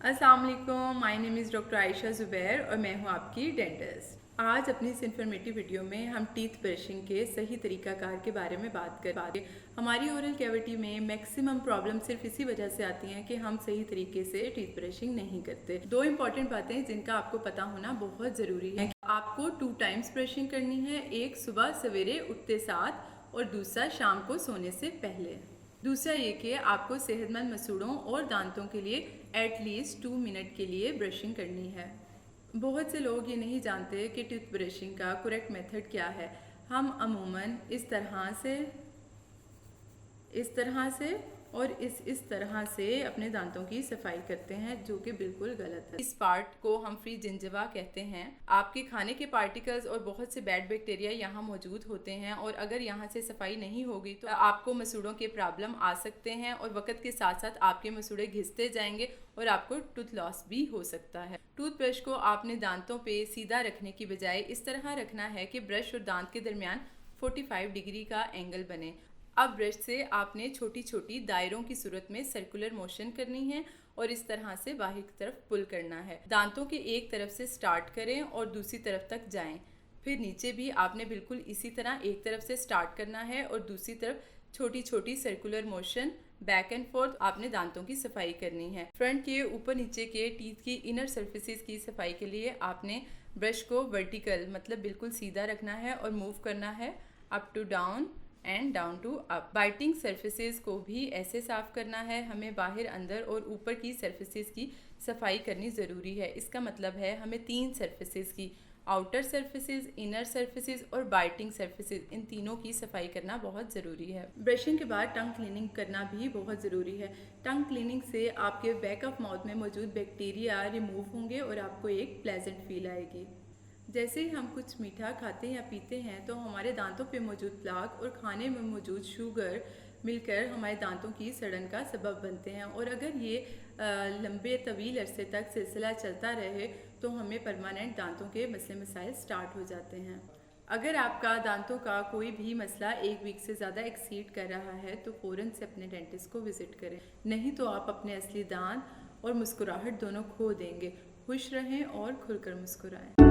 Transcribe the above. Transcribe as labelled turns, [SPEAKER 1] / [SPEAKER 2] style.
[SPEAKER 1] अस्सलाम वालेकुम, my name is doctor Ayesha Zubair और मैं हूँ आपकी डेंटिस्ट। आज अपनी इस इन्फॉर्मेटिव वीडियो में हम टीथ ब्रशिंग के सही तरीकाकार के बारे में बात कर। हमारी ओरल कैविटी में मैक्सिमम प्रॉब्लम सिर्फ इसी वजह से आती हैं कि हम सही तरीके से टीथ ब्रशिंग नहीं करते। दो इंपॉर्टेंट बातें जिनका आपको पता होना बहुत ज़रूरी है। आपको 2 टाइम्स ब्रशिंग करनी है, एक सुबह सवेरे उठते साथ और दूसरा शाम को सोने से पहले। दूसरा ये कि आपको सेहतमंद मसूड़ों और दांतों के लिए एटलीस्ट 2 मिनट के लिए ब्रशिंग करनी है। बहुत से लोग ये नहीं जानते कि टूथ ब्रशिंग का करेक्ट मेथड क्या है। हम अमूमन इस तरह से और इस तरह से अपने दांतों की सफाई करते हैं, जो कि बिल्कुल गलत है। इस पार्ट को हम फ्री जिंजवा कहते हैं। आपके खाने के पार्टिकल्स और बहुत से बैड बैक्टीरिया यहाँ मौजूद होते हैं और अगर यहाँ से सफाई नहीं होगी तो आपको मसूड़ों के प्रॉब्लम आ सकते हैं और वक्त के साथ साथ आपके मसूड़े घिसते जाएंगे और आपको टूथ लॉस भी हो सकता है। टूथब्रश को आपने दांतों पे सीधा रखने की बजाय इस तरह रखना है कि ब्रश और दांत के दरमियान 45 डिग्री का एंगल बने। अब ब्रश से आपने छोटी छोटी दायरों की सूरत में सर्कुलर मोशन करनी है और इस तरह से बाहर की तरफ पुल करना है। दांतों के एक तरफ से स्टार्ट करें और दूसरी तरफ तक जाएं। फिर नीचे भी आपने बिल्कुल इसी तरह एक तरफ से स्टार्ट करना है और दूसरी तरफ छोटी छोटी circular motion back and fourth आपने दांतों की सफाई करनी है। फ्रंट के ऊपर नीचे के टीथ की इनर सर्फेसिस की सफाई के लिए आपने ब्रश को वर्टिकल मतलब बिल्कुल सीधा रखना है और मूव करना है up to down and down to up. Biting surfaces को भी ऐसे साफ करना है। हमें बाहर, अंदर और ऊपर की सर्फेसेस की सफाई करनी ज़रूरी है। इसका मतलब है हमें 3 सर्फेसेस की, आउटर सर्फेसेस, इनर सर्फेसेस और बाइटिंग सर्फेसेस, इन तीनों की सफाई करना बहुत ज़रूरी है। ब्रशिंग के बाद टंग क्लीनिंग करना भी बहुत ज़रूरी है। टंग क्लीनिंग से आपके बैक ऑफ माउथ में मौजूद बैक्टीरिया रिमूव होंगे और आपको एक प्लेजेंट फील आएगी। जैसे ही हम कुछ मीठा खाते या पीते हैं तो हमारे दांतों पे मौजूद प्लाक और खाने में मौजूद शुगर मिलकर हमारे दांतों की सड़न का सबब बनते हैं और अगर ये लंबे तवील अरसे तक सिलसिला चलता रहे तो हमें परमानेंट दांतों के मसले मसाइल स्टार्ट हो जाते हैं। अगर आपका दांतों का कोई भी मसला 1 वीक से ज़्यादा एक्सीड कर रहा है तो फ़ौरन से अपने डेंटिस्ट को विज़िट करें, नहीं तो आप अपने असली दांत और मुस्कुराहट दोनों खो देंगे। खुश रहें और खुलकर मुस्कुराएं।